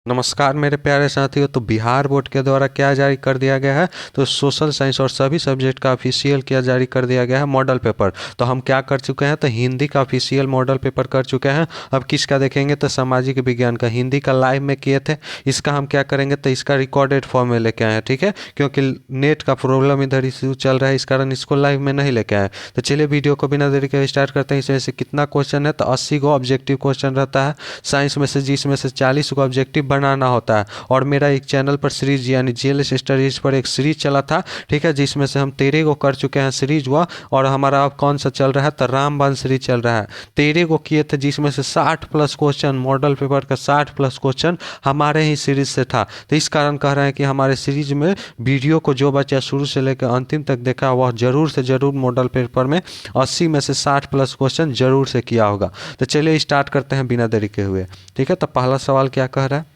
नमस्कार मेरे प्यारे साथियों। तो बिहार बोर्ड के द्वारा क्या जारी कर दिया गया है, तो सोशल साइंस और सभी सब्जेक्ट का ऑफिशियल क्या जारी कर दिया गया है, मॉडल पेपर। तो हम क्या कर चुके हैं, तो हिंदी का ऑफिशियल मॉडल पेपर कर चुके हैं। अब किसका देखेंगे, तो सामाजिक विज्ञान का। हिंदी का लाइव में किए थे, इसका हम क्या करेंगे, तो इसका रिकॉर्डेड फॉर्म में लेके आए हैं, ठीक है। क्योंकि नेट का प्रॉब्लम इधर इशू चल रहा है, इस कारण इसको लाइव में नहीं लेके आए। तो चलिए वीडियो को बिना देरी के स्टार्ट करते हैं। इसमें से कितना क्वेश्चन है, तो 80 को ऑब्जेक्टिव क्वेश्चन रहता है साइंस में से, जिसमें से 40 को ऑब्जेक्टिव बनाना होता है। और मेरा एक चैनल पर सीरीज यानी जीएलएस स्टडीज पर एक सीरीज चला था, ठीक है, जिसमें से हम 13 को कर चुके हैं सीरीज हुआ। और हमारा अब कौन सा चल रहा है, तो रामबाण सीरीज चल रहा है। 13 को किए थे, जिसमें से 60 प्लस क्वेश्चन, मॉडल पेपर का 60 प्लस क्वेश्चन हमारे ही सीरीज से था। तो इस कारण कह रहे हैं कि हमारे सीरीज में वीडियो को जो बच्चा शुरू से लेकर अंतिम तक देखा, वह जरूर से जरूर मॉडल पेपर में 80 में से 60 प्लस क्वेश्चन जरूर से किया होगा। तो चलिए स्टार्ट करते हैं बिना देरी के हुए, ठीक है। तो पहला सवाल क्या कह रहा है,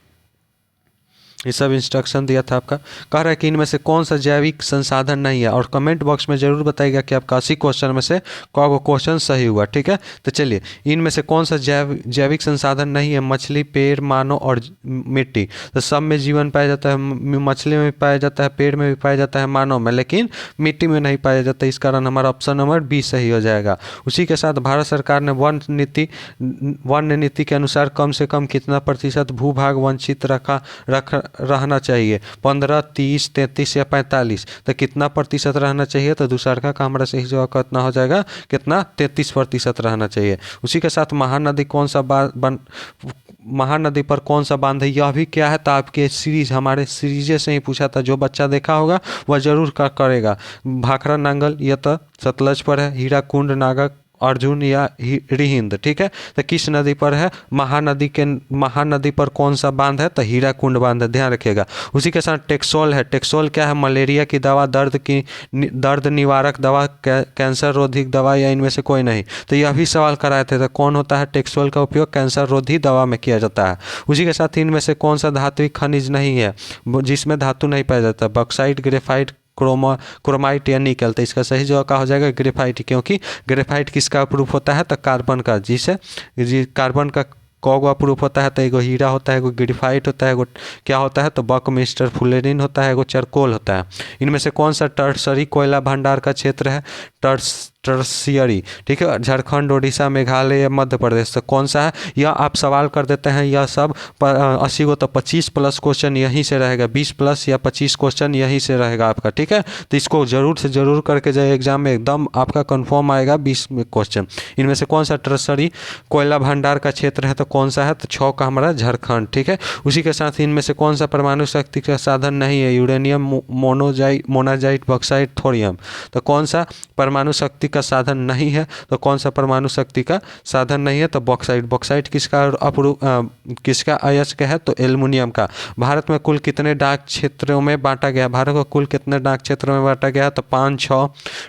ये सब इंस्ट्रक्शन दिया था आपका। कह रहा है कि इनमें से कौन सा जैविक संसाधन नहीं है, और कमेंट बॉक्स में जरूर बताइएगा कि आपका 80 क्वेश्चन में से कौन क्वेश्चन सही हुआ, ठीक है। तो चलिए, इनमें से कौन सा जैविक संसाधन नहीं है, मछली, पेड़, मानव और मिट्टी। तो सब में जीवन पाया जाता है, मछली में भी पाया जाता है, पेड़ में भी पाया जाता है, मानव में, लेकिन मिट्टी में नहीं पाया जाता। इस कारण हमारा ऑप्शन नंबर बी सही हो जाएगा। उसी के साथ भारत सरकार ने वन नीति के अनुसार कम से कम कितना प्रतिशत भूभाग वंचित रहना चाहिए, 15, 30, 33 या 45। तो कितना प्रतिशत रहना चाहिए, तो दूसरा का हमारा सही जवाब कितना हो जाएगा, कितना 33% रहना चाहिए। उसी के साथ महानदी कौन सा महानदी पर कौन सा बांध है, यह भी क्या है, तो आपके सीरीज, हमारे सीरीजे से ही पूछा था। जो बच्चा देखा होगा वह जरूर करेगा। भाखड़ा नांगल, यह तो सतलज पर है। हीराकुंड, नागा अर्जुन या रिहिंद, ठीक है। तो किस नदी पर है, महानदी पर कौन सा बांध है, तो हीराकुंड बांध है, ध्यान रखिएगा। उसी के साथ टेक्सोल है। टेक्सोल क्या है, मलेरिया की दवा, दर्द निवारक दवा, कैंसर रोधी दवा, या इनमें से कोई नहीं। तो यह भी सवाल कराए थे। तो कौन होता है, टेक्सोल का उपयोग कैंसर रोधी दवा में किया जाता है। उसी के साथ इनमें से कौन सा धात्विक खनिज नहीं है, जिसमें धातु नहीं पाया जाता, बॉक्साइट, ग्रेफाइट, क्रोमाइट या निकल। तो इसका सही जवाब क्या हो जाएगा, ग्रेफाइट। क्योंकि ग्रेफाइट किसका प्रूफ होता है, तो कार्बन का, जिसे कार्बन का कौवा प्रूफ होता है। तो एगो हीरा होता है, एगो ग्रेफाइट होता है, एगो क्या होता है, तो बकमिस्टर फुलेरिन होता है, एगो चरकोल होता है। इनमें से कौन सा टर्सरी कोयला भंडार का क्षेत्र है, टर्सियरी, ठीक है, झारखंड, उड़ीसा, मेघालय या मध्य प्रदेश। तो कौन सा है, यह आप सवाल कर देते हैं। यह सब 80 को, तो 25 प्लस क्वेश्चन यहीं से रहेगा, 20 प्लस या 25 क्वेश्चन यहीं से रहेगा आपका, ठीक है। तो इसको जरूर से जरूर करके जाए, एग्जाम में एकदम आपका कंफर्म आएगा 20 में क्वेश्चन। इनमें से कौन सा टर्सरी कोयला भंडार का क्षेत्र है, तो कौन सा है, तो 6 का हमारा झारखंड, ठीक है। उसी के साथ इनमें से कौन सा परमाणु शक्ति का साधन नहीं है, यूरेनियम, मोनाजाइट, बॉक्साइट, थोरियम। तो कौन सा परमाणु शक्ति का साधन नहीं है, तो कौन सा परमाणु शक्ति का साधन नहीं है, तो बॉक्साइट। बॉक्साइट किसका अयस्क है, तो एल्युमिनियम का। भारत में कुल कितने डाक क्षेत्रों में बांटा गया, भारत को कुल कितने डाक क्षेत्रों में बांटा गया, तो 5, 6,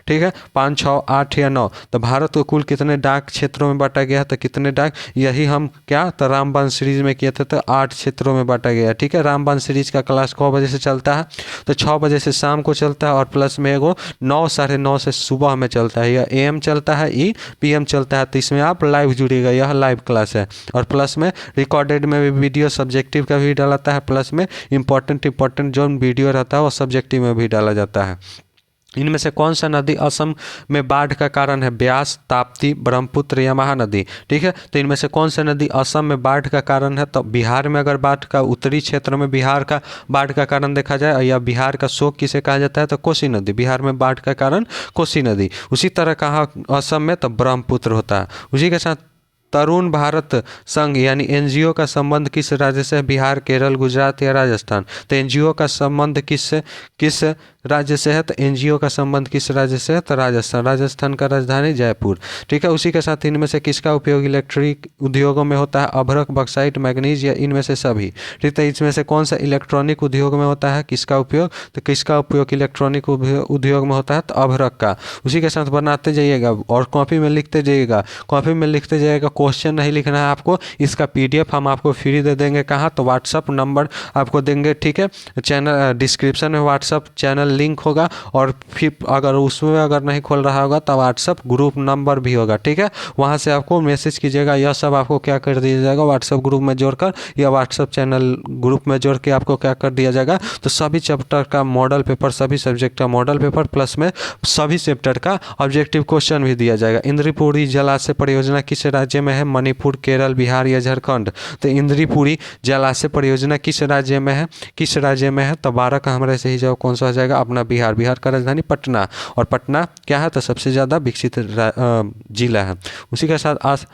ठीक है, 5, 6, 8 या 9। तो भारत को कुल कितने डाक क्षेत्रों में बांटा गया, तो कितने डाक, यही हम क्या, तो रामबाण सीरीज में किए थे, तो 8 क्षेत्रों में बांटा गया, ठीक है। रामबाण सीरीज का क्लास 9 बजे से चलता है, तो 6 बजे से शाम को चलता है, और प्लस में एगो 9, 9:30 से सुबह में चलता है। यह AM चलता है, PM चलता है। तो इसमें आप लाइव जुड़िएगा, यह लाइव क्लास है। और प्लस में रिकॉर्डेड में भी वीडियो सब्जेक्टिव का भी डालता है, प्लस में इंपॉर्टेंट जो वीडियो रहता है वो सब्जेक्टिव में भी डाला जाता है। इनमें से कौन सा नदी असम में बाढ़ का कारण है, ब्यास, ताप्ती, ब्रह्मपुत्र या महानदी, ठीक है। तो इनमें से कौन सा नदी असम में बाढ़ का कारण है, तो बिहार में अगर बाढ़ का, उत्तरी क्षेत्र में बिहार का बाढ़ का कारण देखा जाए, या बिहार का शोक किसे कहा जाता है, तो कोसी नदी। बिहार में बाढ़ का कारण कोसी नदी। उसी तरह कहा असम में, तो ब्रह्मपुत्र होता है। उसी के साथ तरुण भारत संघ यानी NGO का संबंध किस राज्य से है, बिहार, केरल, गुजरात या राजस्थान। तो NGO का संबंध किस राज्य से है, तो NGO का संबंध किस राज्य से है, तो राजस्थान। राजस्थान का राजधानी जयपुर, ठीक है। उसी के साथ इनमें से किसका उपयोग इलेक्ट्रिक उद्योगों में होता है, अभ्रक, बॉक्साइट, मैग्नीज या इनमें से सभी, ठीक है। इसमें से कौन सा इलेक्ट्रॉनिक उद्योग में होता है, किसका उपयोग, तो किसका उपयोग इलेक्ट्रॉनिक उद्योग में होता है, तो अभ्रक का। उसी के साथ बनाते जाइएगा और कॉपी में लिखते जाइएगा, क्वेश्चन नहीं लिखना है आपको, इसका PDF हम आपको फ्री दे देंगे। कहाँ? तो व्हाट्सअप नंबर आपको देंगे, ठीक है। चैनल डिस्क्रिप्शन में व्हाट्सअप चैनल लिंक होगा, और फिर अगर उसमें अगर नहीं खोल रहा होगा तो व्हाट्सअप ग्रुप नंबर भी होगा, ठीक है। वहाँ से आपको मैसेज कीजिएगा, यह सब आपको क्या कर दिया जाएगा, व्हाट्सअप ग्रुप में जोड़कर या व्हाट्सअप चैनल ग्रुप में जोड़ के आपको क्या कर दिया जाएगा, तो सभी चैप्टर का मॉडल पेपर, सभी सब्जेक्ट का मॉडल पेपर प्लस में सभी चैप्टर का ऑब्जेक्टिव क्वेश्चन भी दिया जाएगा। इंद्रपुरी जलाशय परियोजना किस राज्य में है? मणिपुर, केरल, बिहार या झारखंड? तो इंद्रपुरी जलाशय परियोजना किस राज्य में है? किस राज्य में है? तो 12 का हमारे सही जवाब कौन सा हो जाएगा? अपना बिहार। बिहार का राजधानी पटना, और पटना क्या है? तो सबसे ज़्यादा विकसित जिला है। उसी के साथ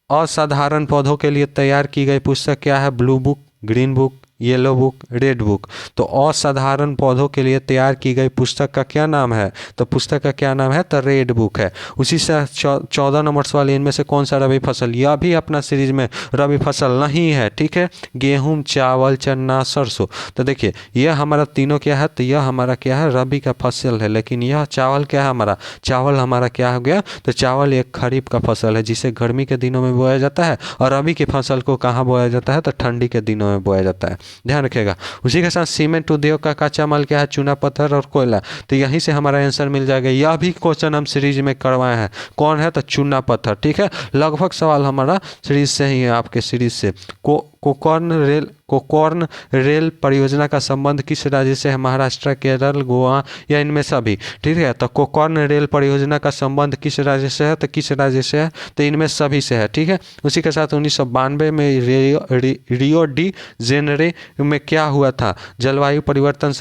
असाधारण पौधों के लिए तैयार की गई पुस्तक क्या है? Blue book, green book, yellow book, red book? तो असाधारण पौधों के लिए तैयार की गई पुस्तक का क्या नाम है? तो पुस्तक का क्या नाम है? तो रेड बुक है। उसी से 14 नंबर सवाल, इनमें से कौन सा रबी फसल? यह भी अपना सीरीज में रबी फसल नहीं है, ठीक है। गेहूं, चावल, चना, सरसों। तो देखिए यह हमारा तीनों क्या है? तो यह हमारा क्या है? रबी का फसल है। लेकिन यह चावल क्या है हमारा? चावल हमारा क्या हो गया? तो चावल एक खरीफ का फसल है जिसे गर्मी के दिनों में बोया जाता है, और रबी की फसल को कहाँ बोया जाता है? तो ठंडी के दिनों में बोया जाता है, ध्यान रखिएगा। उसी के साथ सीमेंट उद्योग का कच्चा माल क्या है? चूना पत्थर और कोयला। तो यहीं से हमारा आंसर मिल जाएगा। यह भी क्वेश्चन हम सीरीज में करवाए हैं। कौन है? तो चूना पत्थर, ठीक है। लगभग सवाल हमारा सीरीज से ही है, आपके सीरीज से। कोकॉर्न रेल परियोजना का संबंध किस राज्य से है? महाराष्ट्र, केरल, गोवा या इनमें सभी, ठीक है। तो कोकॉर्न रेल परियोजना का संबंध किस राज्य से है? तो किस राज्य से है? तो इनमें सभी से है, ठीक है। उसी के साथ 1992 में रियो डी जेनेरो में क्या हुआ था? जलवायु परिवर्तन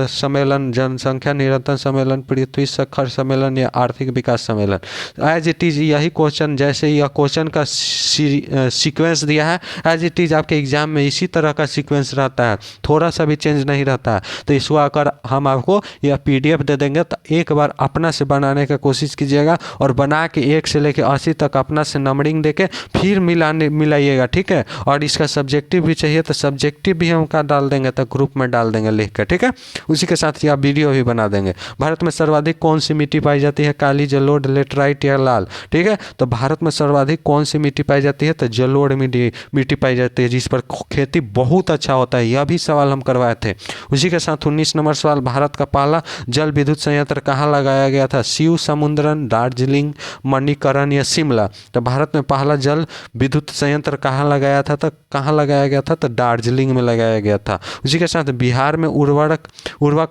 सम्मेलन, जनसंख्या नियंत्रण सम्मेलन, पृथ्वी शिखर सम्मेलन या आर्थिक विकास सम्मेलन? एज इट इज यही क्वेश्चन, जैसे यह क्वेश्चन का सीक्वेंस दिया है, एज इट इज आपके एग्जाम में इसी तरह का सीक्वेंस रहता है, थोड़ा सा भी चेंज नहीं रहता है। तो इसको अगर हम आपको यह PDF दे देंगे तो एक बार अपना से बनाने का कोशिश कीजिएगा, और बना के 1 से लेकर 80 तक अपना से नंबरिंग देके फिर मिलाइएगा, ठीक है। और इसका सब्जेक्टिव भी चाहिए तो सब्जेक्टिव भी हम का डाल देंगे, तो ग्रुप में डाल देंगे लिख कर, ठीक है। उसी के साथ यह वीडियो भी बना देंगे। भारत में सर्वाधिक कौन सी मिट्टी पाई जाती है? काली, जलोढ़, लेटराइट या लाल? ठीक है। तो भारत में सर्वाधिक कौन सी मिट्टी पाई जाती है? तो जलोढ़ मिट्टी पाई जाती है, जिस पर खेती बहुत अच्छा होता है। यह भी सवाल हम करवाए थे। उसी के साथ 19 नंबर सवाल, भारत का पहला जल विद्युत संयंत्र कहाँ लगाया गया था? शिव समुद्रन, दार्जिलिंग, मणिकरण या शिमला? तो भारत में पहला जल विद्युत संयंत्र कहाँ लगाया था? तो कहाँ लगाया गया था? तो दार्जिलिंग में लगाया गया था। उसी के साथ बिहार में उर्वरक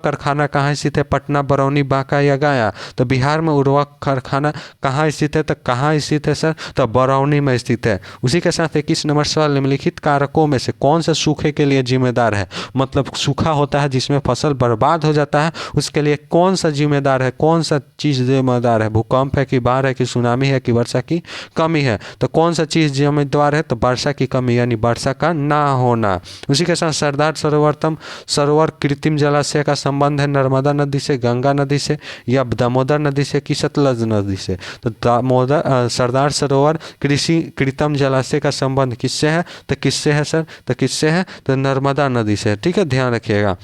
कारखाना कहाँ स्थित है? पटना, बरौनी, बांका या गया? तो बिहार में उर्वरक कारखाना कहाँ स्थित है? तो कहाँ स्थित है सर? तो बरौनी में स्थित है। उसी के साथ 21 नंबर सवाल, निम्नलिखित कारकों में से कौन सा सूखे के लिए जिम्मेदार है? मतलब सूखा होता है जिसमें फसल बर्बाद हो जाता है, उसके लिए कौन सा जिम्मेदार है? कौन सा चीज़ जिम्मेदार है? भूकंप है कि बाढ़ है कि सुनामी है कि वर्षा की कमी है? तो कौन सा चीज़ जिम्मेदार है? तो वर्षा की कमी, यानी वर्षा का ना होना। उसी के साथ सरदार सरोवर कृत्रिम जलाशय का संबंध है नर्मदा नदी से, गंगा नदी से या दामोदर नदी से कि सतलज नदी से? तो सरदार सरोवर कृत्रिम जलाशय का संबंध किससे है? तो किससे है सर? तो किससे है? तो नर्मदा नदी से, ठीक है, ध्यान रखिएगा।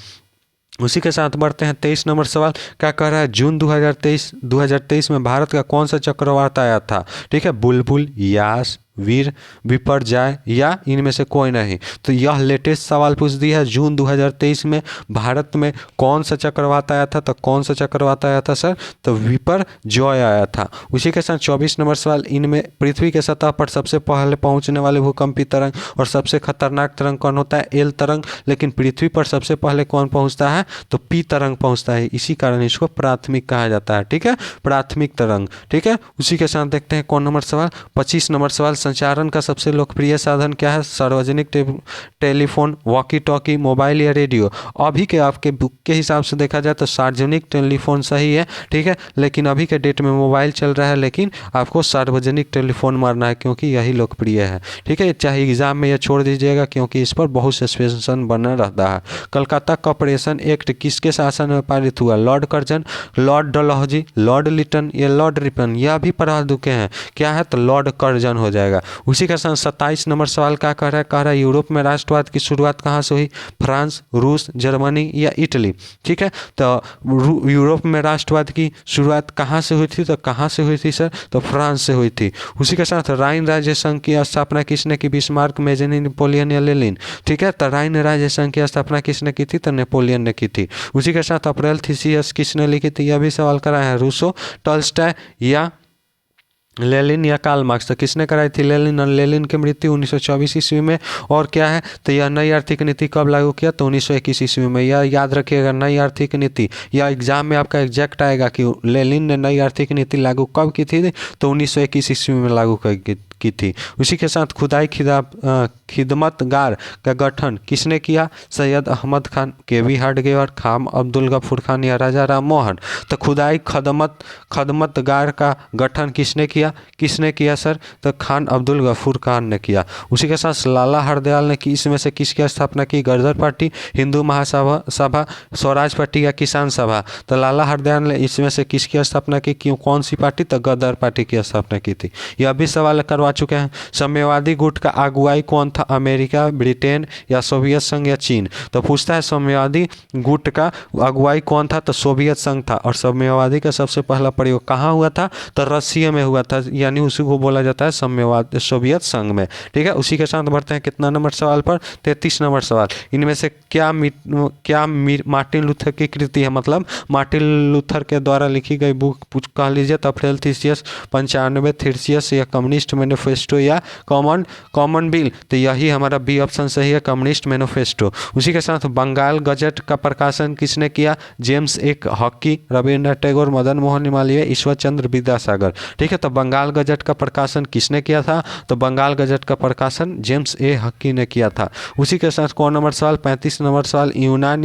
उसी के साथ बढ़ते हैं 23 नंबर सवाल, क्या कह रहा है? जून 2023 में भारत का कौन सा चक्रवात आया था? ठीक है, बुलबुल, यास, वीर, विपर्जय या इनमें से कोई नहीं? तो यह लेटेस्ट सवाल पूछ दिया है। जून 2023 में भारत में कौन सा चक्रवात आया था? तो कौन सा चक्रवात आया था सर? तो विपर्जय आया था। उसी के साथ 24 नंबर सवाल, इनमें पृथ्वी के सतह पर सबसे पहले पहुंचने वाले भूकंपी तरंग और सबसे खतरनाक तरंग कौन होता है? एल तरंग। लेकिन पृथ्वी पर सबसे पहले कौन पहुंचता है? तो पी तरंग पहुंचता है, इसी कारण इसको प्राथमिक कहा जाता है, ठीक है, प्राथमिक तरंग, ठीक है। उसी के साथ देखते हैं कौन नंबर सवाल, 25 नंबर सवाल, संचारण का सबसे लोकप्रिय साधन क्या है? सार्वजनिक टेलीफोन, वॉकी टॉकी, मोबाइल या रेडियो? अभी के आपके बुक के हिसाब से देखा जाए तो सार्वजनिक टेलीफोन सही है, ठीक है, लेकिन अभी के डेट में मोबाइल चल रहा है, लेकिन आपको सार्वजनिक टेलीफोन मारना है क्योंकि यही लोकप्रिय है, ठीक है। चाहे एग्जाम में यह छोड़ दीजिएगा क्योंकि इस पर बहुत से स्पेशल बना रहता है। कलकत्ता कॉर्पोरेशन एक्ट किसके शासन में पारित हुआ? Lord Curzon, Lord Dalhousie, Lord Lytton या लॉर्ड रिपन? यह भी पढ़ा चुके हैं, क्या है? तो लॉर्ड कर्जन हो जाएगा। जाएगा। उसी के साथ 27 नंबर सवाल क्या कह रहा है यूरोप में राष्ट्रवाद की शुरुआत कहाँ से हुई? फ्रांस, रूस, जर्मनी या इटली। ठीक है, तो यूरोप में राष्ट्रवाद की शुरुआत कहाँ से हुई थी? तो कहाँ से हुई थी सर? तो फ्रांस से हुई थी। उसी के साथ राइन राज्य संघ की स्थापना किसने की? बिस्मार्क, मेज़नी, नेपोलियन या लेनिन। ठीक है, तो राइन राज्य संघ की स्थापना किसने की थी? तो नेपोलियन ने की थी। उसी के साथ अप्रैल थीसियस किसने लिखी थी? यह भी सवाल करा है। रूसो, टॉल्स्टॉय या लेनिन या कार्ल मार्क्स। तो किसने कराई थी? लेनिन। और लेनिन की मृत्यु 1924 ईस्वी में। और क्या है? तो यह नई आर्थिक नीति कब लागू किया? तो 1921 ईस्वी में। यह याद रखिएगा, नई आर्थिक नीति। यह एग्जाम में आपका एग्जैक्ट आएगा कि लेनिन ने नई आर्थिक नीति लागू कब की थी? तो 1921 ईस्वी में लागू की थी। उसी के साथ खुदाई खिदमतगार का गठन किसने किया? सैयद अहमद खान, केवी हार्डगेवर, खान अब्दुल गफूर खान या राजा राम मोहन। तो खुदाई खदमतगार का गठन किसने किया सर? तो खान अब्दुल गफूर खान ने किया। उसी के साथ लाला हरदयाल ने इसमें से किसकी स्थापना की? गदर पार्टी, हिंदू महासभा, स्वराज पार्टी या किसान सभा। तो लाला हरदयाल ने इसमें से किसकी स्थापना की? क्यों, कौन सी पार्टी? तो गदर पार्टी की स्थापना की थी। यह भी सवाल करवा चुके हैं। साम्यवादी गुट का अगुवाई कौन था? अमेरिका, ब्रिटेन या सोवियत संघ या चीन। तो पूछता है साम्यवादी गुट का अगुवाई कौन था? तो सोवियत संघ था। और साम्यवादी का सबसे पहला प्रयोग कहाँ हुआ था? तो रसिया में हुआ था, यानी उसी को बोला जाता है साम्यवाद सोवियत संघ में। ठीक है, उसी के साथ बढ़ते हैं कितना नंबर सवाल पर? 33 नंबर सवाल। इनमें से क्या मार्टिन लूथर की कृति है? मतलब मार्टिन लूथर के द्वारा लिखी गई बुक कह लीजिए तो अप्रैल थीसियस, 95 थीसियस या कम्युनिस्ट मैनिफेस्टो या कॉमन बिल। तो यही हमारा बी ऑप्शन सही है, कम्युनिस्ट मैनिफेस्टो। उसी के साथ बंगाल गजट का प्रकाशन किसने किया? जेम्स एक हॉकी, रविन्द्रनाथ टैगोर, मदन मोहन मालवीय, ईश्वर चंद्र विद्यासागर। ठीक है, तो बंगाल गजट का प्रकाशन किसने किया था? तो बंगाल गजट का प्रकाशन जेम्स ए हॉकी ने किया था। उसी के साथ कौन नंबर सवाल? 35 नंबर सवाल। यूनान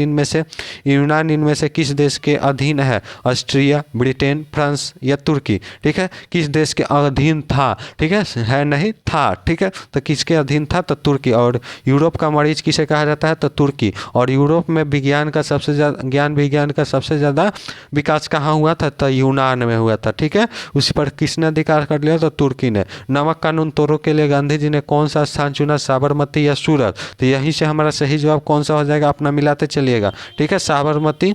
इनमें से किस देश के अधीन है? ऑस्ट्रिया, ब्रिटेन, फ्रांस या तुर्की। ठीक है, किस देश के अधीन था? ठीक है नहीं था। ठीक है, तो किसके अधीन था? तो तुर्की। और यूरोप का मरीज किसे कहा जाता है? तो तुर्की। और यूरोप में विज्ञान का सबसे ज़्यादा विकास कहाँ हुआ था? तो यूनान में हुआ था। ठीक है, उसी पर किसने अधिकार कर लिया? तो तुर्की ने। नमक कानून तोड़ो के लिए गांधी जी ने कौन सा स्थान चुना? साबरमती या सूरत। तो यहीं से हमारा सही जवाब कौन सा हो जाएगा? अपना मिलाते चलिएगा। ठीक है, साबरमती,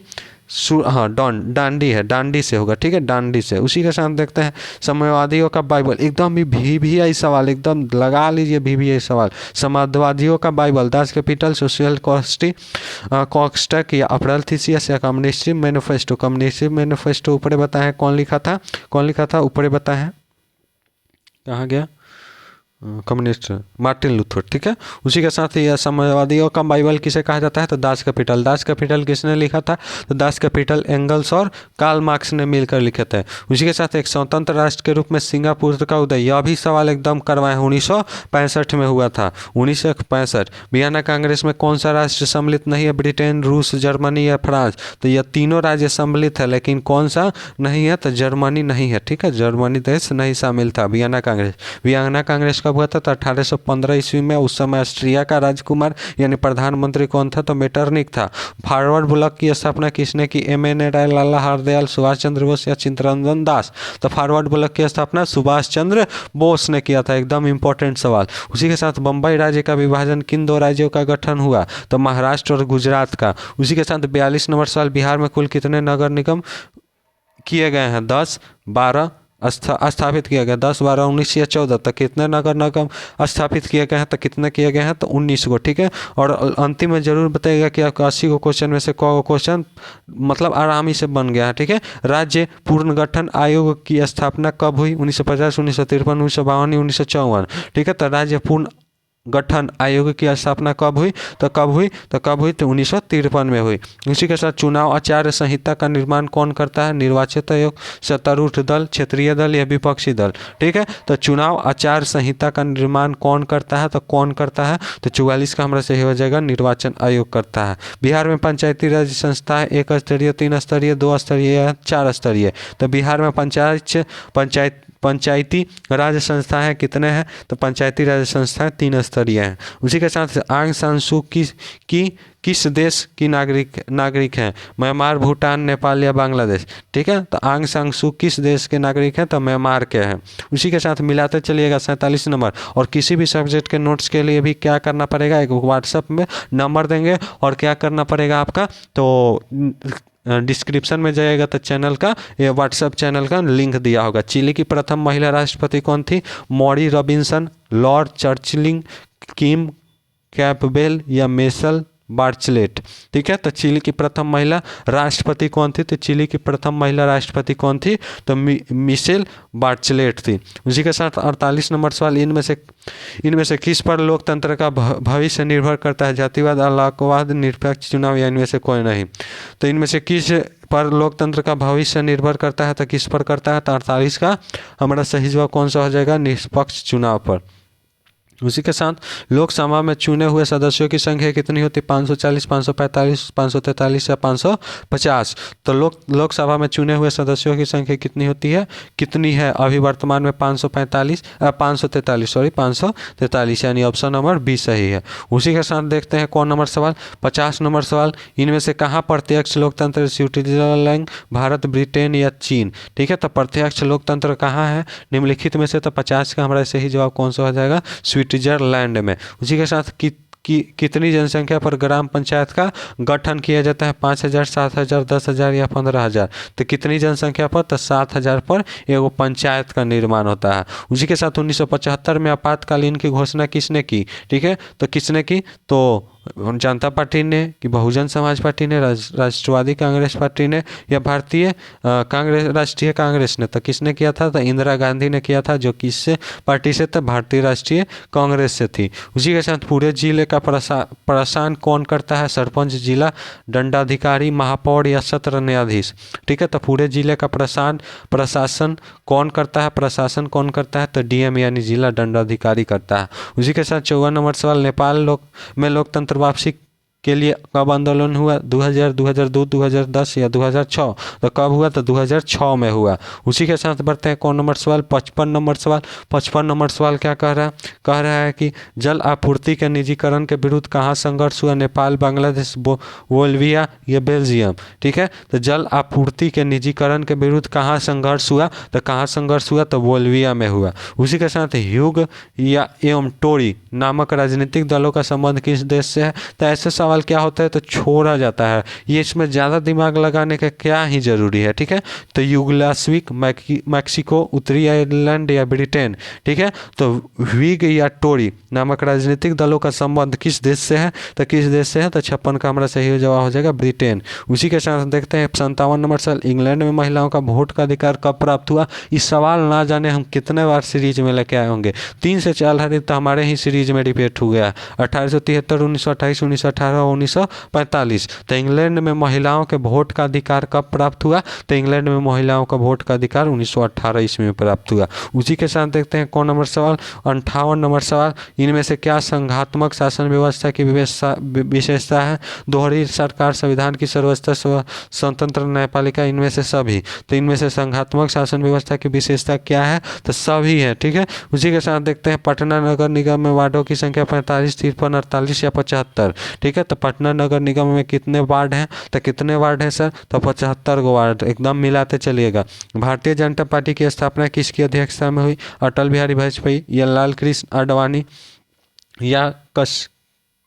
हाँ डांडी है, डांडी से होगा। ठीक है, डांडी से। उसी के साथ देखते हैं साम्यवादियों का बाइबल। एकदम भी आई सवाल, एकदम लगा लीजिए भी आई सवाल। साम्यवादियों का बाइबल, दास कैपिटल, सोशल कॉस्टक या अप्रैल थीसियस या कम्युनिस्ट मैनिफेस्टो। कम्युनिस्ट मैनिफेस्टो ऊपर बताए हैं कौन लिखा था ऊपर बताए हैं, कहाँ गया? Communist Martin Luther. ठीक है, उसी के साथ ही साम्यवादियों का बाइबल किसे कहा जाता है? तो दास कैपिटल। दास कैपिटल किसने लिखा था? तो दास कैपिटल एंगल्स और कार्ल मार्क्स ने मिलकर लिखे थे। उसी के साथ एक स्वतंत्र राष्ट्र के रूप में सिंगापुर का उदय, यह भी सवाल एकदम करवाए, 1965 में हुआ था। 1965। वियना कांग्रेस में कौन सा राष्ट्र सम्मिलित नहीं है? ब्रिटेन, रूस, जर्मनी या फ्रांस। तो यह तीनों राज्य सम्मिलित है, लेकिन कौन सा नहीं है? तो जर्मनी नहीं है। ठीक है, जर्मनी देश नहीं शामिल था वियना कांग्रेस का हुआ था? तो 1815 ईस्वी में। उस समय ऑस्ट्रिया का राजकुमार यानी प्रधानमंत्री कौन था? तो मेटरनिक था। फॉरवर्ड ब्लॉक की स्थापना किसने की? एम.एन. राय, लाला हरदयाल, सुभाष चंद्र बोस या चित्तरंजन दास। तो फॉरवर्ड ब्लॉक की स्थापना सुभाष चंद्र बोस ने किया था। एकदम इंपॉर्टेंट सवाल। उसी के साथ बंबई राज्य का विभाजन किन दो राज्यों का गठन हुआ? तो महाराष्ट्र और गुजरात का। उसी के साथ 42 नंबर सवाल। बिहार में कुल कितने नगर निगम किए गए हैं? 10, 12 स्थापित किया गया। 10, 12, 19 या 14। तो कितने नगर निगम स्थापित किए गए हैं? तो कितने किए गए हैं? तो 19 को। ठीक है, और अंतिम में जरूर बताइएगा कि आपका 80 को क्वेश्चन में से कौ क्वेश्चन मतलब आरामी से बन गया है। ठीक है, राज्य पुनर्गठन आयोग की स्थापना कब हुई? 1950, 1953, 1952, 1954। ठीक है, तो राज्य पुनर्गठन आयोग की स्थापना कब हुई? तो 1953 में हुई। उसी के साथ चुनाव आचार संहिता का निर्माण कौन करता है? निर्वाचित आयोग, सत्तारूढ़ दल, क्षेत्रीय दल या विपक्षी दल। ठीक है, तो चुनाव आचार संहिता का निर्माण कौन करता है? तो 44 का हमारा सही हो जाएगा, निर्वाचन आयोग करता है। बिहार में पंचायती राज संस्थाएं 1 स्तरीय, 3 स्तरीय, 2 स्तरीय या 4 स्तरीय। तो बिहार में पंचायत पंचायती राज संस्थाएं कितने हैं? तो पंचायती राज संस्थाएं 3 स्तरीय हैं। उसी के साथ आंग सान सू की किस देश की नागरिक हैं? म्यांमार, भूटान, नेपाल या बांग्लादेश। ठीक है, तो आंग सान सू किस देश के नागरिक हैं? तो म्यांमार के हैं। उसी के साथ मिलाते चलिएगा 47 नंबर। और किसी भी सब्जेक्ट के नोट्स के लिए भी क्या करना पड़ेगा, एक व्हाट्सएप में नंबर देंगे और क्या करना पड़ेगा आपका, तो डिस्क्रिप्शन में जाएगा तो चैनल का, ये व्हाट्सएप चैनल का लिंक दिया होगा। चिली की प्रथम महिला राष्ट्रपति कौन थी? मॉरी रॉबिन्सन, लॉर्ड चर्चिल, किम कैम्पबेल या मिशेल बार्चलेट। ठीक है, तो चिली की प्रथम महिला राष्ट्रपति कौन थी? तो चिली की प्रथम महिला राष्ट्रपति कौन थी? तो मिशेल बार्चलेट थी। उसी के साथ 48 नंबर सवाल, इनमें से किस पर लोकतंत्र का भविष्य निर्भर करता है? जातिवाद, अलगाववाद, निरपेक्ष चुनाव या इनमें से कोई नहीं। तो इनमें से किस पर लोकतंत्र का भविष्य निर्भर करता है? तो किस पर करता है? तो 48 का हमारा सही जवाब कौन सा हो जाएगा? निष्पक्ष चुनाव पर। उसी के साथ लोकसभा में चुने हुए सदस्यों की संख्या कितनी होती है? 540, 545, 543 या 550। तो लोकसभा में चुने हुए सदस्यों की संख्या कितनी होती है, कितनी है? अभी वर्तमान में 543 यानी ऑप्शन नंबर बी सही है। उसी के साथ देखते हैं कौन नंबर सवाल, 50 नंबर सवाल, इनमें से कहाँ प्रत्यक्ष लोकतंत्र? स्विट्जरलैंड, भारत, ब्रिटेन या चीन। ठीक है, तो प्रत्यक्ष लोकतंत्र कहाँ है निम्नलिखित में से? तो 50 का हमारा सही जवाब कौन सा हो जाएगा? स्विट्जरलैंड में। उसी के साथ कितनी जनसंख्या पर ग्राम पंचायत का गठन किया जाता है? 5,000, 7,000, 10,000 या 15,000। तो कितनी जनसंख्या पर? तो 7,000 पर एगो पंचायत का निर्माण होता है। उसी के साथ 1975 में आपातकालीन की घोषणा किसने की? ठीक है, तो किसने की? तो जनता पार्टी ने, कि बहुजन समाज पार्टी ने, राष्ट्रवादी कांग्रेस पार्टी ने या भारतीय राष्ट्रीय कांग्रेस ने? तो किसने किया था? तो इंदिरा गांधी ने किया था, जो किससे पार्टी से? तो भारतीय राष्ट्रीय कांग्रेस से थी। उसी के साथ पूरे जिले का प्रशासन कौन करता है? सरपंच, जिला दंडाधिकारी, महापौर या सत्र न्यायाधीश। ठीक है, तो पूरे जिले का प्रशासन कौन करता है? प्रशासन कौन करता है? तो डीएम यानी जिला दंडाधिकारी करता है। उसी के साथ 54 नंबर सवाल, नेपाल में लोकतंत्र वापसी के लिए कब आंदोलन हुआ? 2000, 2002, 2010 या 2006। तो कब हुआ? तो 2006 में हुआ। उसी के साथ बढ़ते हैं कौन नंबर सवाल, 55 नंबर सवाल। 55 नंबर सवाल क्या कह रहा है? कह रहा है कि जल आपूर्ति के निजीकरण के विरुद्ध कहाँ संघर्ष हुआ? नेपाल, बांग्लादेश, बोल्विया या बेल्जियम। ठीक है, तो जल आपूर्ति के निजीकरण के विरुद्ध कहाँ संघर्ष हुआ? तो कहाँ संघर्ष हुआ? तो बोल्विया में हुआ। उसी के साथ ह्यूग या एवं टोरी नामक राजनीतिक दलों का संबंध किस देश से है? तो ऐसे सवाल क्या होता है तो छोड़ा जाता है, ये इसमें ज़्यादा दिमाग लगाने का क्या ही जरूरी है। ठीक है, तो युगोस्लाविया, मैक्सिको, उत्तरी आयरलैंड या ब्रिटेन। ठीक है, तो व्हिग या टोरी नामक राजनीतिक दलों का संबंध किस देश से है? तो किस देश से है? तो 56 का हमारा सही जवाब हो जाएगा ब्रिटेन। उसी के साथ देखते हैं 57 नंबर सवाल, इंग्लैंड में महिलाओं का वोट का अधिकार कब प्राप्त हुआ? इस सवाल ना जाने हम कितने बार सीरीज में लेके आए होंगे, 3 से 4 बार तो हमारे ही सीरीज में रिपीट हो गया। 1873, 1928, 1918, 1945। तो इंग्लैंड में महिलाओं के वोट का अधिकार कब प्राप्त हुआ? तो इंग्लैंड में महिलाओं का वोट का अधिकार 1918 ईस्वी में प्राप्त हुआ। उसी के साथ देखते हैं कौन नंबर सवाल, 58 नंबर सवाल, इनमें से क्या संघात्मक शासन व्यवस्था की विशेषता है? दोहरी सरकार, संविधान की सर्वोच्च स्वतंत्र न्यायपालिका, इनमें से सभी। तो इनमें से संघात्मक शासन व्यवस्था की विशेषता क्या है? तो सभी है। ठीक है, उसी के साथ देखते हैं पटना नगर निगम में वार्डों की संख्या 45, 53, 48 या 75। ठीक है, तो पटना नगर निगम में कितने वार्ड हैं? तो कितने वार्ड हैं सर? तो 75 वार्ड, एकदम मिलाते चलिएगा। भारतीय जनता पार्टी की स्थापना किसकी अध्यक्षता में हुई? अटल बिहारी वाजपेयी या लाल कृष्ण आडवाणी या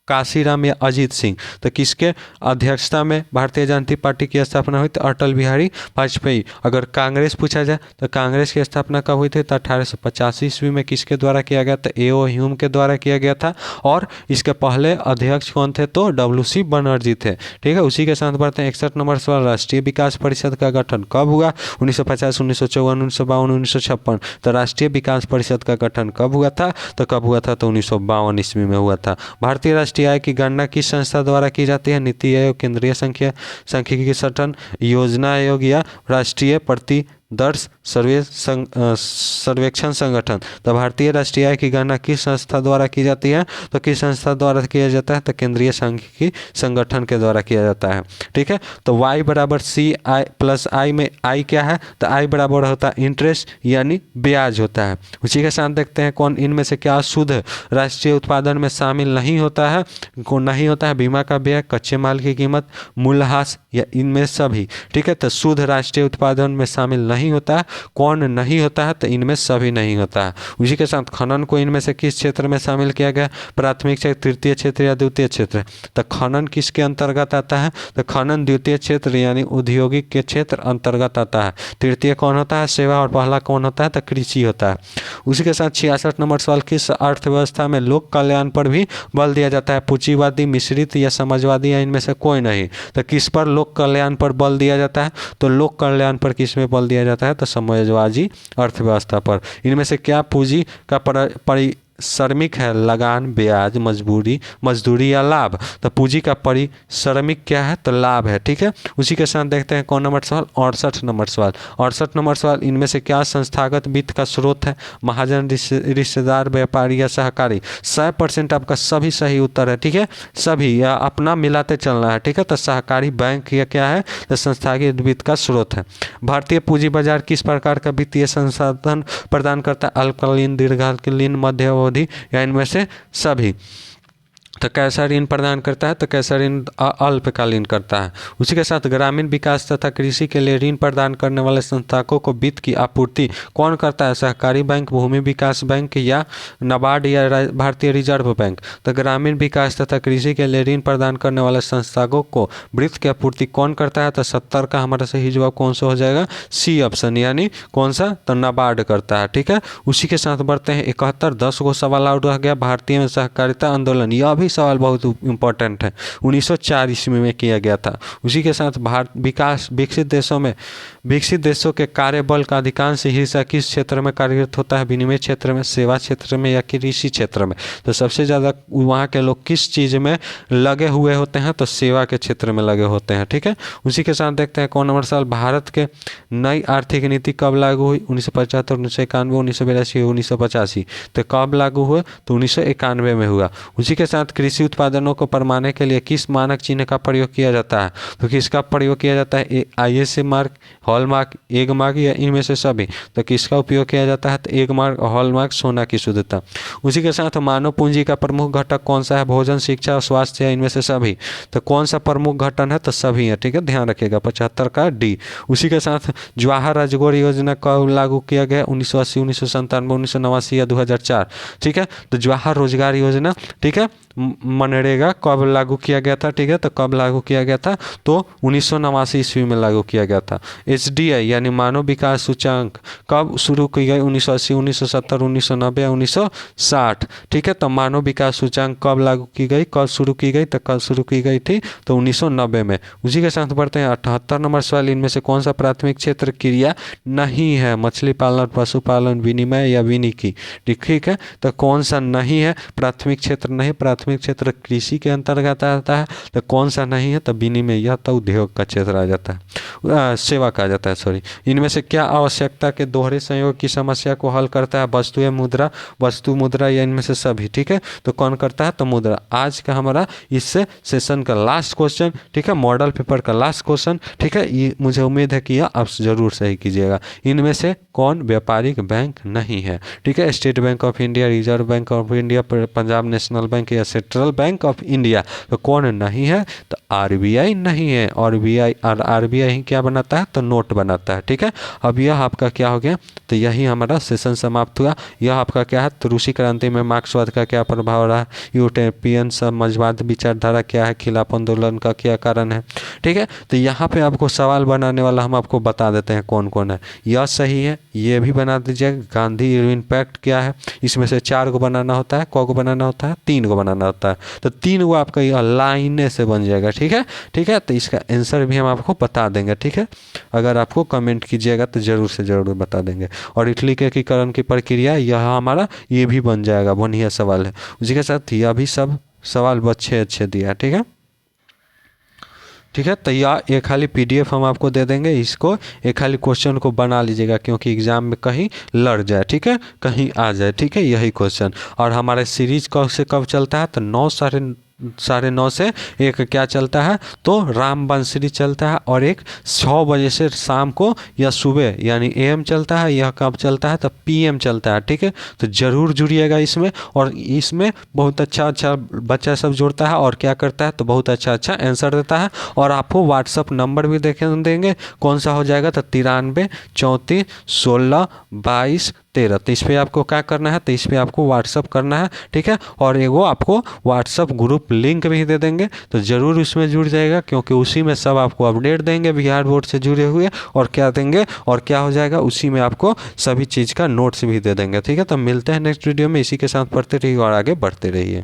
काशीराम या अजीत सिंह। तो किसके अध्यक्षता में भारतीय जनता पार्टी की स्थापना हुई? तो अटल बिहारी वाजपेयी। अगर कांग्रेस पूछा जाए तो कांग्रेस की स्थापना कब हुई थी? तो 1885 ईस्वी में किसके द्वारा किया गया था? ए.ओ. ह्यूम के द्वारा किया गया था। और इसके पहले अध्यक्ष कौन थे? तो डब्ल्यू.सी. बनर्जी थे। ठीक है, उसी के साथ बढ़ते हैं 61 नंबर सवाल, राष्ट्रीय विकास परिषद का गठन कब हुआ? 1950, 1954, 1952, 1956। तो राष्ट्रीय विकास परिषद का गठन कब हुआ था? तो कब हुआ था? तो 1952 ईस्वी में हुआ था। भारतीय राष्ट्रीय आय की गणना किस संस्था द्वारा की जाती है? नीति आयोग, केंद्रीय सांख्यिकी संगठन, योजना आयोग या राष्ट्रीय दर्श सर्वेक्षण संगठन। तो भारतीय राष्ट्रीय आय की गणना किस संस्था द्वारा की जाती है? तो किस संस्था द्वारा किया जाता है? तो केंद्रीय सांख्यिकी संगठन के द्वारा किया जाता है। ठीक है, तो y बराबर सी आई प्लस आई में i क्या है? तो i बराबर होता है इंटरेस्ट यानी ब्याज होता है। उसी के साथ देखते हैं कौन इनमें से क्या शुद्ध राष्ट्रीय उत्पादन में शामिल नहीं होता है? कौन नहीं होता है? बीमा का व्यय, कच्चे माल की कीमत, मूल्यह्रास या इनमें सभी। ठीक है, तो शुद्ध राष्ट्रीय उत्पादन में शामिल नहीं होता है। कौन नहीं होता है? तो इनमें सभी नहीं होता है। उसी के साथ खनन को इनमें से किस क्षेत्र में शामिल किया गया? प्राथमिक क्षेत्र, तृतीय क्षेत्र या द्वितीय क्षेत्र? तो खनन किसके अंतर्गत आता है? तो खनन द्वितीय क्षेत्र यानी औद्योगिक के क्षेत्र अंतर्गत आता है। तृतीय कौन होता है? सेवा। और पहला कौन होता है? तो कृषि होता है। उसी के साथ 66 नंबर सवाल, किस अर्थव्यवस्था में लोक कल्याण पर भी बल दिया जाता है? पूंजीवादी, मिश्रित या समाजवादी या इनमें से कोई नहीं? तो किस पर लोक कल्याण पर बल दिया जाता है? तो लोक कल्याण पर किस में बल दिया जाता है? तो समाजवादी अर्थव्यवस्था पर। इनमें से क्या पूंजी का श्रमिक है? लगान, ब्याज, मजदूरी या लाभ? तो पूंजी का परिश्रमिक क्या है? तो लाभ है। ठीक है, उसी के साथ देखते हैं कौन नंबर सवाल? 68 नंबर सवाल। 68 नंबर सवाल, इनमें से क्या संस्थागत वित्त का स्रोत है? महाजन, रिश्तेदार, व्यापारी या सहकारी? 100% आपका सभी सही उत्तर है। ठीक है, सभी या अपना मिलाते चलना है। ठीक है, तो सहकारी बैंक या क्या है? तो संस्थागत वित्त का स्रोत है। भारतीय पूंजी बाजार किस प्रकार का वित्तीय संसाधन प्रदान करता है? अल्पकालीन, दीर्घकालीन, मध्य अवधि या इनमें से सभी? तो कैसा ऋण प्रदान करता है? तो कैसा ऋण अल्पकालीन करता है। उसी के साथ ग्रामीण विकास तथा कृषि के लिए ऋण प्रदान करने वाले संस्थाओं को वित्त की आपूर्ति कौन करता है? सहकारी बैंक, भूमि विकास बैंक या नाबार्ड या भारतीय रिजर्व बैंक? तो ग्रामीण विकास तथा कृषि के लिए ऋण प्रदान करने वाले संस्थाओं को वित्त की आपूर्ति कौन करता है? तो 70 का हमारा सही जवाब कौन सा हो जाएगा? सी ऑप्शन, यानी कौन सा? तो नाबार्ड करता है। ठीक है, उसी के साथ बढ़ते हैं 71। 10 को सवाल और रह गया। भारतीय में सहकारिता आंदोलन, यह भी सवाल बहुत इंपॉर्टेंट है। 1904 ईस्वी में किया गया था। उसी के साथ विकसित देशों के कार्यबल का अधिकांश हिस्सा किस क्षेत्र में कार्यरत होता है? विनिमय क्षेत्र में, सेवा क्षेत्र में या कृषि क्षेत्र में? तो सबसे ज़्यादा वहाँ के लोग किस चीज़ में लगे हुए होते हैं? तो सेवा के क्षेत्र में लगे होते हैं। ठीक है, उसी के साथ देखते हैं कौन नंबर सवाल? भारत के नई आर्थिक नीति कब लागू हुई? 1975, 1991, 1982, 1985? तो कब लागू हुआ? तो 1991 में हुआ। उसी के साथ कृषि उत्पादनों को परमाने के लिए किस मानक चिन्ह का प्रयोग किया जाता है? तो किसका प्रयोग किया जाता है? ISA mark, hallmark, egg mark या इनमें से सभी? तो किसका उपयोग किया जाता है? तो एग मार्क, हॉलमार्क, सोना की शुद्धता। उसी के साथ मानव पूंजी का प्रमुख घटक कौन सा है? भोजन, शिक्षा और स्वास्थ्य या इनमें से सभी? तो कौन सा प्रमुख घटक है? तो सभी है। ठीक है, ध्यान रखिएगा। 75 का डी। उसी के साथ जवाहर राजगोर योजना कब लागू किया गया? 1980, 1997, 1989 या 2004? ठीक है, तो जवाहर रोजगार योजना, ठीक है, मनरेगा कब लागू किया गया था? ठीक है, तो कब लागू किया गया था? तो 1989 ईस्वी में लागू किया गया था। HDI यानी मानव विकास सूचांक कब शुरू की गई? 1980, 1970, 1990 या 1960? ठीक है, तो मानव विकास सूचांक कब लागू की गई, कब शुरू की गई? तो कब शुरू की गई थी? तो 1990 में। उसी के साथ बढ़ते हैं 78 नंबर सवाल। इनमें से कौन सा प्राथमिक क्षेत्र क्रिया नहीं है? मछली पालन, पशुपालन, विनिमय या विनिकी? ठीक है, तो कौन सा नहीं है? प्राथमिक क्षेत्र नहीं। प्राथमिक क्षेत्र कृषि के अंतर्गत आता है। तो कौन सा नहीं है? तो विनिमय या तो उद्योग का क्षेत्र आ जाता है, सेवा का आ जाता है, सॉरी। इनमें से क्या आवश्यकता के दोहरे संयोग की समस्या को हल करता है? वस्तु मुद्रा या इनमें से सभी? ठीक है, तो कौन करता है? तो मुद्रा। आज का हमारा इस सेशन का लास्ट क्वेश्चन, ठीक है, मॉडल पेपर का लास्ट क्वेश्चन। ठीक है, ये मुझे उम्मीद है कि यह आप जरूर सही कीजिएगा। इनमें से कौन व्यापारिक बैंक नहीं है? ठीक है, state bank of India, reserve bank of India, Punjab national bank या सेंट्रल बैंक ऑफ इंडिया? तो कौन नहीं है? तो RBI नहीं है। और RBI ही क्या बनाता है? तो नोट बनाता है। ठीक है, अब यह आपका क्या हो गया? तो यही हमारा सेशन समाप्त हुआ। यह आपका क्या है? तो रूसी क्रांति में मार्क्सवाद का क्या प्रभाव रहा? यूरोपियन समाजवाद विचारधारा क्या है? खिलाफ आंदोलन का क्या कारण है? ठीक है, तो यहाँ पे आपको सवाल बनाने वाला हम आपको बता देते हैं कौन कौन है। यह सही है, ये भी बना दीजिएगा। गांधी इरविन पैक्ट क्या है? इसमें से 4 को बनाना होता है। को बनाना होता है? 3 को बनाना होता है। तो 3 को आपका यह लाइने से बन जाएगा। ठीक है, ठीक है, तो इसका आंसर भी हम आपको बता देंगे। ठीक है, अगर आपको कमेंट कीजिएगा तो जरूर से जरूर बता देंगे। और इटली के एकीकरण की प्रक्रिया, यह हमारा ये भी बन जाएगा। बढ़िया सवाल है। उसी के साथ यह भी सब सवाल अच्छे दिया है। ठीक है, ठीक है। तो ये खाली PDF हम आपको दे देंगे, इसको एक खाली क्वेश्चन को बना लीजिएगा क्योंकि एग्जाम में कहीं लड़ जाए, ठीक है, कहीं आ जाए, ठीक है, यही क्वेश्चन। और हमारे सीरीज कब से कब चलता है, तो 9 साढ़े 9 से एक क्या चलता है, तो रामबाण सीरीज चलता है, और एक 6 बजे से शाम को या सुबह यानी AM चलता है, यह कब चलता है, तो PM चलता है, ठीक है। तो ज़रूर जुड़िएगा इसमें, और इसमें बहुत अच्छा अच्छा बच्चा सब जुड़ता है और क्या करता है, तो बहुत अच्छा अच्छा आंसर देता है। और आपको व्हाट्सअप नंबर भी देंगे, कौन सा हो जाएगा, तो 93 34 16 22 13। तो इस पर आपको क्या करना है, तो इस पर आपको व्हाट्सअप करना है, ठीक है। और एगो आपको व्हाट्सअप ग्रुप लिंक भी दे देंगे, तो ज़रूर उसमें जुड़ जाएगा क्योंकि उसी में सब आपको अपडेट देंगे बिहार बोर्ड से जुड़े हुए, और क्या देंगे और क्या हो जाएगा, उसी में आपको सभी चीज़ का नोट्स भी दे देंगे, ठीक है। तो मिलते हैं नेक्स्ट वीडियो में, इसी के साथ पढ़ते रहिए और आगे बढ़ते रहिए।